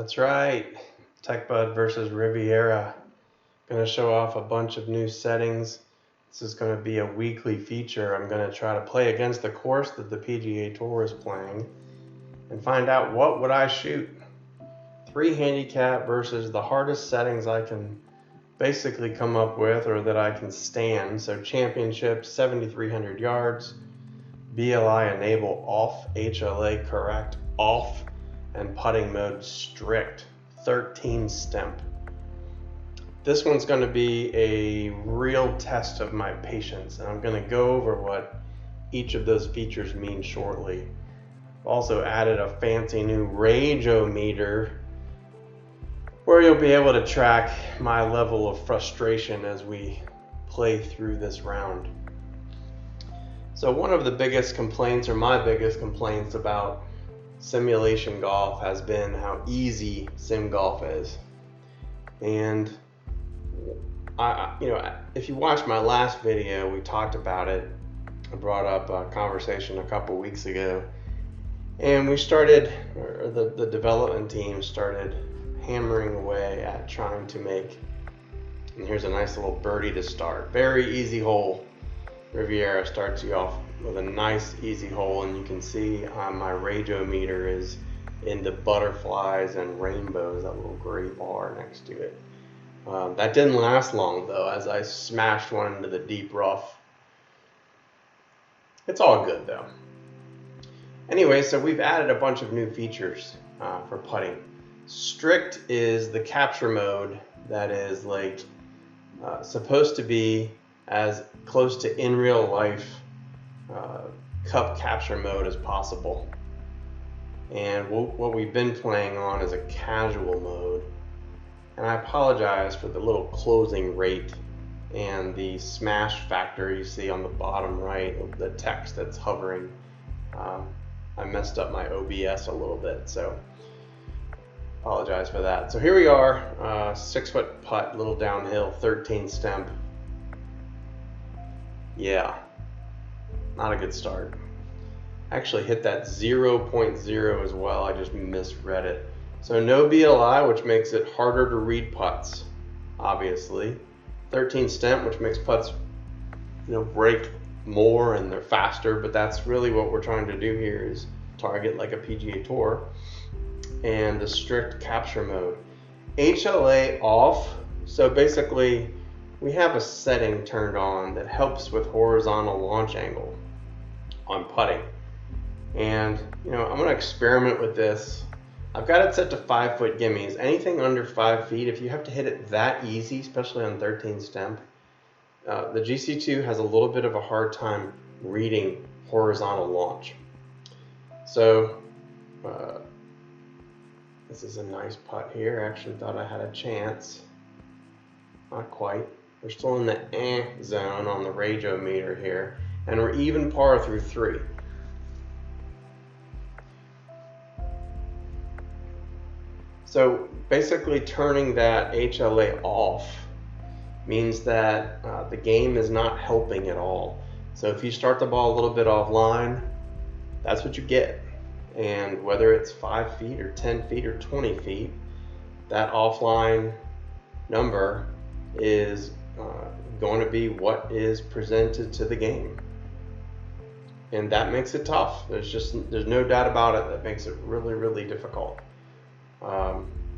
That's right, Tekbud versus Riviera. Going to show off a bunch of new settings. This is going to be a weekly feature. I'm going to try to play against the course that the PGA Tour is playing and find out what would I shoot. 3 handicap versus the hardest settings I can basically come up with or that I can stand. So championship, 7,300 yards, BLI enable off, HLA correct off, and putting mode strict, 13 stimp. This one's going to be a real test of my patience, and I'm going to go over what each of those features mean shortly. I've also added a fancy new rageometer where you'll be able to track my level of frustration as we play through this round. So one of the biggest complaints, or my biggest complaints about simulation golf, has been how easy sim golf is. And if you watched my last video, we talked about it. I brought up a conversation a couple weeks ago, and we started, or the development team started hammering away at trying to make, and here's a nice little birdie to start. Very easy hole. Riviera starts you off with a nice easy hole, and you can see my rageometer is in the butterflies and rainbows, that little gray bar next to it. That didn't last long though, as I smashed one into the deep rough. It's all good though. Anyway, so we've added a bunch of new features for putting. Strict is the capture mode that is like supposed to be as close to in real life cup capture mode as possible. And what we've been playing on is a casual mode. And I apologize for the little closing rate and the smash factor you see on the bottom right of the text that's hovering. I messed up my OBS a little bit, so apologize for that. So here we are, 6-foot putt, little downhill, 13 stimp. Yeah, not a good start. Actually hit that 0.0 as well. I just misread it. So no BLI, which makes it harder to read putts, obviously. 13 stimp, which makes putts, break more and they're faster, but that's really what we're trying to do here, is target like a PGA Tour. And the strict capture mode. HLA off, so basically we have a setting turned on that helps with horizontal launch angle on putting. And I'm going to experiment with this. I've got it set to 5-foot gimmies. Anything under 5 feet, if you have to hit it that easy, especially on 13 stimp, the GC2 has a little bit of a hard time reading horizontal launch. So this is a nice putt here. I actually thought I had a chance. Not quite. We're still in the zone on the rageometer here, and we're even par through 3. So basically turning that HLA off means that the game is not helping at all. So if you start the ball a little bit offline, that's what you get. And whether it's 5 feet or 10 feet or 20 feet, that offline number is going to be what is presented to the game. And that makes it tough. There's no doubt about it. That makes it really, really difficult.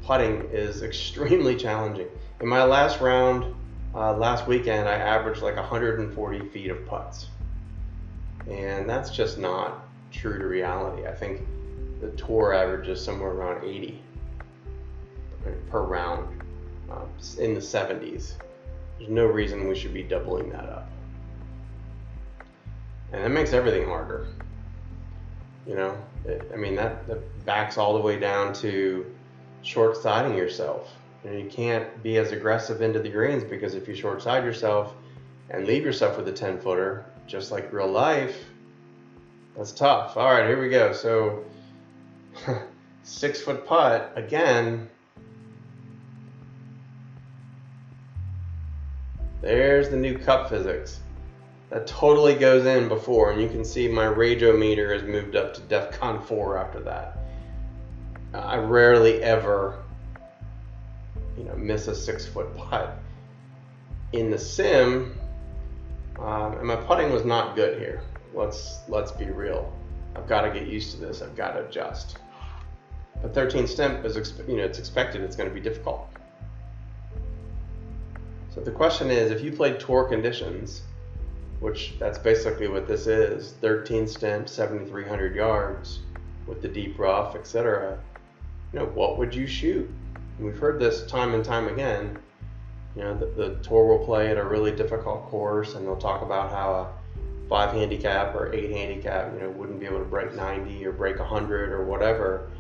Putting is extremely challenging. In my last round, last weekend, I averaged like 140 feet of putts. And that's just not true to reality. I think the tour averages somewhere around 80 per round, in the 70s. There's no reason we should be doubling that up. And that makes everything harder. That backs all the way down to short siding yourself. You can't be as aggressive into the greens, because if you short side yourself and leave yourself with a 10-footer, just like real life, that's tough. All right, here we go. So 6-foot putt again. There's the new cup physics. That totally goes in before, and you can see my rageometer has moved up to DEFCON 4 after that. I rarely ever, miss a 6-foot putt. In the sim, and my putting was not good here. Let's be real. I've got to get used to this. I've got to adjust. But 13 stimp is, it's expected. It's going to be difficult. So the question is, if you played tour conditions, which that's basically what this is, 13 stimp, 7,300 yards with the deep rough, etc. What would you shoot? And we've heard this time and time again. The tour will play at a really difficult course, and they'll talk about how a 5 handicap or 8 handicap, wouldn't be able to break 90 or break 100 or whatever.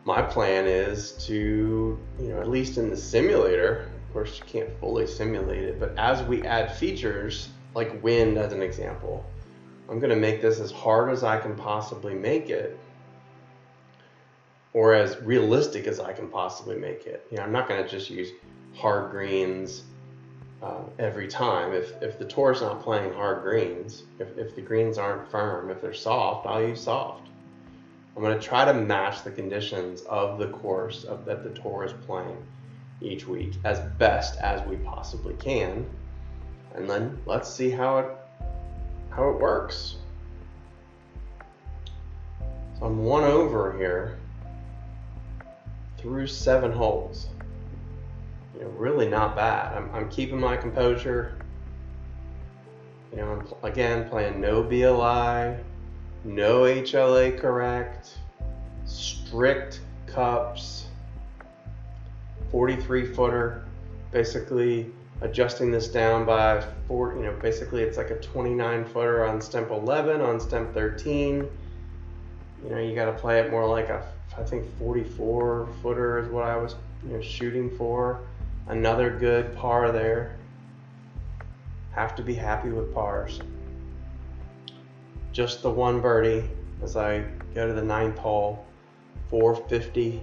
My plan is to, at least in the simulator, of course you can't fully simulate it, but as we add features, like wind as an example, I'm going to make this as hard as I can possibly make it, or as realistic as I can possibly make it. I'm not going to just use hard greens every time. If the tour's not playing hard greens, if the greens aren't firm, if they're soft, I'll use soft. I'm going to try to match the conditions of the course that the tour is playing each week as best as we possibly can, and then let's see how it works. So I'm 1 over here through 7 holes. Really not bad. I'm keeping my composure. I'm again playing no BLI, no HLA correct, strict cups, 43 footer, basically adjusting this down by 4, basically it's like a 29 footer on stimp 11, on stimp 13. You got to play it more like I think 44 footer is what I was shooting for. Another good par there. Have to be happy with pars. Just the one birdie as I go to the 9th hole, 450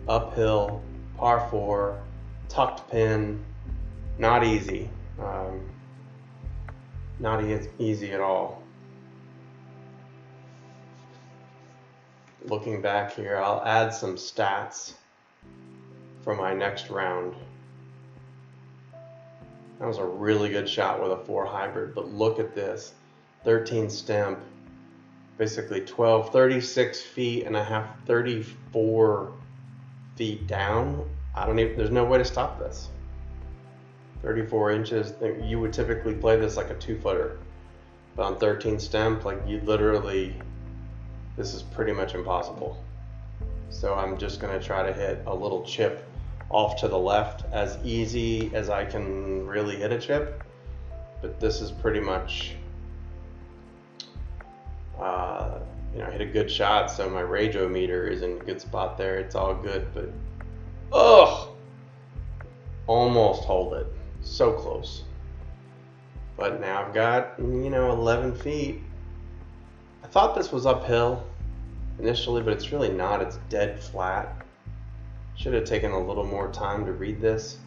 uphill, par 4, tucked pin. Not easy. Not easy at all. Looking back here, I'll add some stats for my next round. That was a really good shot with a 4 hybrid, but look at this. 13 stimp, basically 36 feet and a half, 34 feet down. There's no way to stop this. 34 inches, you would typically play this like a 2-footer. But on 13 stimp, this is pretty much impossible. So I'm just gonna try to hit a little chip off to the left, as easy as I can really hit a chip. But this is pretty much, I hit a good shot, so my rageometer is in a good spot there. It's all good, but almost hold it. So close. But now I've got, 11 feet. I thought this was uphill initially, but it's really not. It's dead flat. Should have taken a little more time to read this.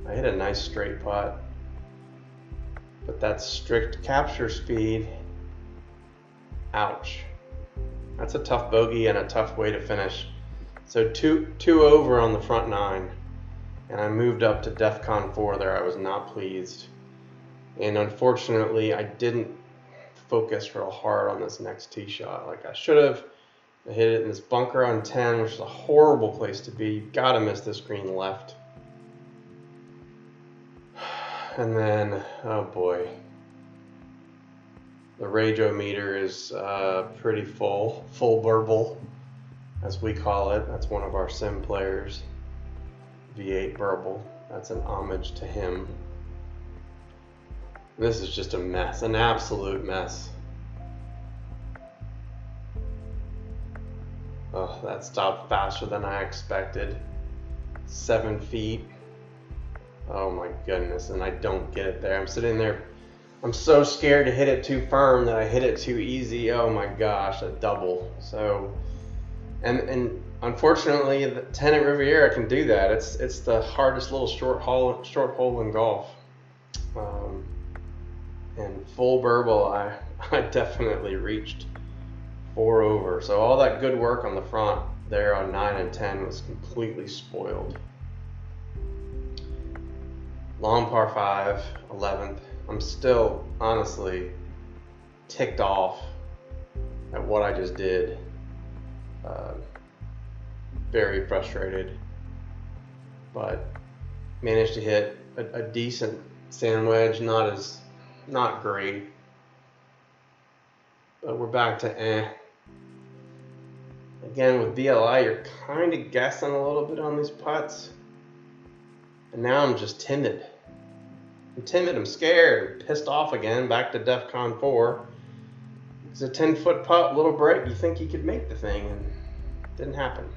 I hit a nice straight putt, but that strict capture speed, ouch. That's a tough bogey and a tough way to finish. So two over on the front 9, and I moved up to DEFCON 4 there. I was not pleased. And unfortunately, I didn't focus real hard on this next tee shot like I should have. I hit it in this bunker on 10, which is a horrible place to be. You've got to miss this green left. And then, oh boy, the rageometer is pretty full burble, as we call it. That's one of our sim players, V8 burble. That's an homage to him. This is just a mess, an absolute mess. Oh, that stopped faster than I expected. 7 feet. Oh my goodness, and I don't get it there. I'm sitting there. I'm so scared to hit it too firm that I hit it too easy. Oh my gosh, a double. So, and unfortunately, the 10 at Riviera can do that. It's the hardest little short hole in golf. And full burble, I definitely reached 4 over. So all that good work on the front there on 9 and 10 was completely spoiled. Long par 5, 11th. I'm still honestly ticked off at what I just did. Very frustrated, but managed to hit a decent sand wedge. Not great, but we're back to eh. Again, with BLI, you're kind of guessing a little bit on these putts, and now I'm just timid. I'm scared, I'm pissed off again, back to DEFCON 4. It's a 10-foot putt, little break, you think you could make the thing, and it didn't happen.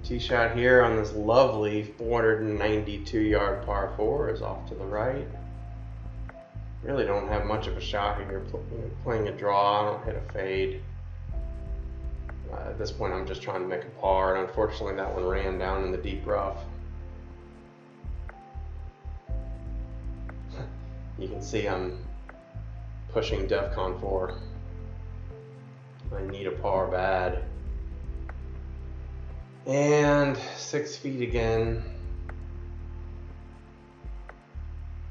Tee shot here on this lovely 492-yard par 4 is off to the right. Really don't have much of a shot here. Playing a draw, I don't hit a fade. At this point, I'm just trying to make a par, and unfortunately, that one ran down in the deep rough. You can see I'm pushing DEFCON 4. I need a par bad. And 6 feet again.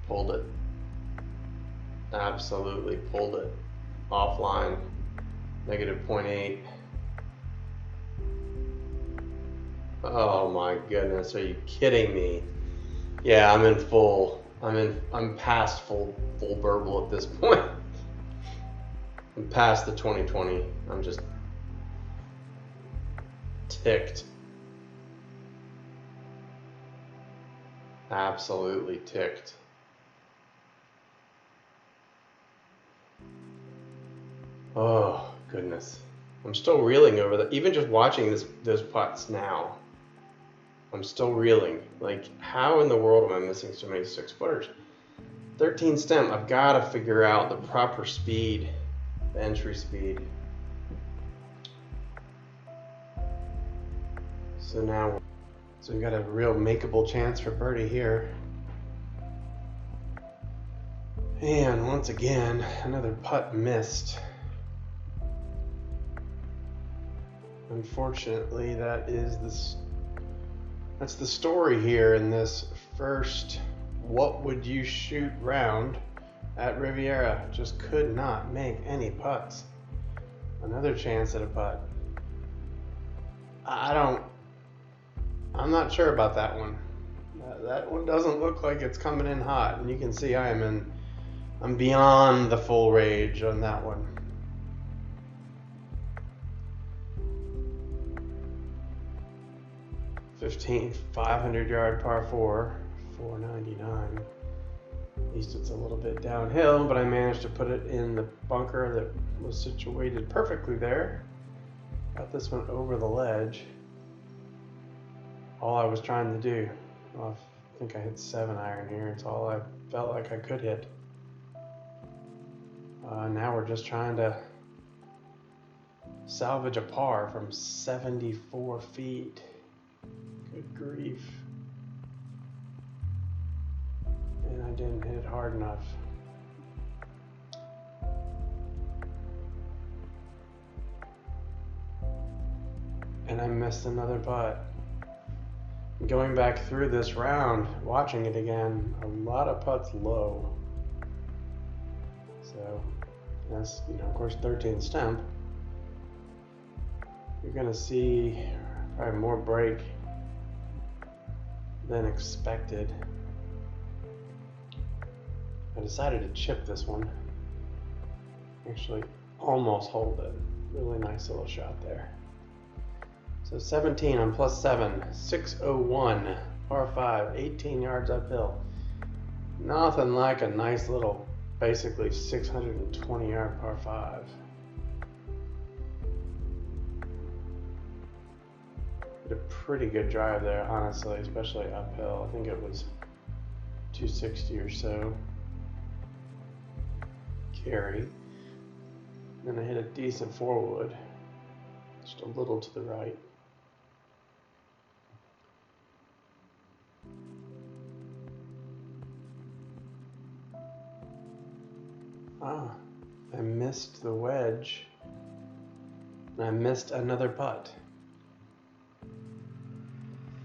Pulled it. Absolutely pulled it. Offline. -0.8. Oh my goodness, are you kidding me? Yeah, I'm past full burble at this point. I'm past the 2020. I'm just ticked. Absolutely ticked. Oh goodness. I'm still reeling over that. Even just watching those putts now, I'm still reeling. Like, how in the world am I missing so many 6-footers? 13 stem. I've got to figure out the proper speed, the entry speed. So we got a real makeable chance for birdie here. And once again, another putt missed. Unfortunately, that's the story here in this first what would you shoot round at Riviera. Just could not make any putts. Another chance at a putt. I'm not sure about that one. That one doesn't look like it's coming in hot, and you can see I'm beyond the full rage on that one. 500-yard par 4, 499. At least it's a little bit downhill, but I managed to put it in the bunker that was situated perfectly there. Got this one over the ledge. All I was trying to do. Well, I think I hit 7-iron here. It's all I felt like I could hit. Now we're just trying to salvage a par from 74 feet. Good grief. And I didn't hit it hard enough. And I missed another putt. Going back through this round, watching it again, a lot of putts low. So that's, of course, 13 stump. You're gonna see probably more break than expected. I decided to chip this one. Actually, almost hold it. Really nice little shot there. So 17 on +7, 601, par 5, 18 yards uphill. Nothing like a nice little, basically 620-yard par 5. Did a pretty good drive there, honestly, especially uphill. I think it was 260 or so. Carry. Then I hit a decent 4-wood, just a little to the right. I missed the wedge. And I missed another putt.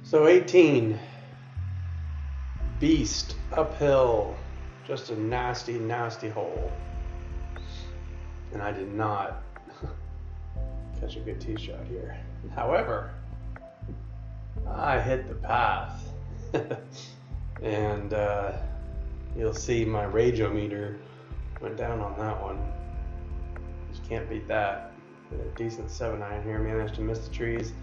So 18. Beast, uphill. Just a nasty, nasty hole. And I did not catch a good tee shot here. However, I hit the path. And you'll see my rageometer went down on that one. Just can't beat that. A decent 7-iron here, managed to miss the trees.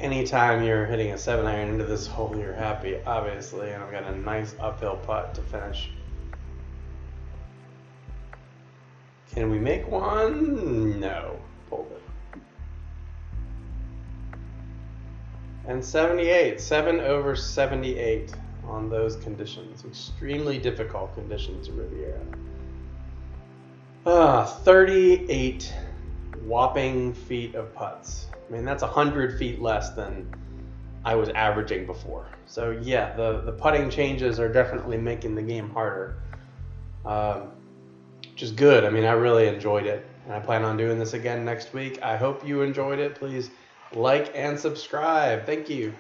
Anytime you're hitting a 7-iron into this hole, you're happy, obviously, and I've got a nice uphill putt to finish. Can we make one? No. Pulled it. And 78, 7 over 78 on those conditions. Extremely difficult conditions at Riviera. 38 whopping feet of putts. I mean, that's 100 feet less than I was averaging before. So yeah, the putting changes are definitely making the game harder. Which is good. I mean, I really enjoyed it. And I plan on doing this again next week. I hope you enjoyed it. Please like and subscribe. Thank you.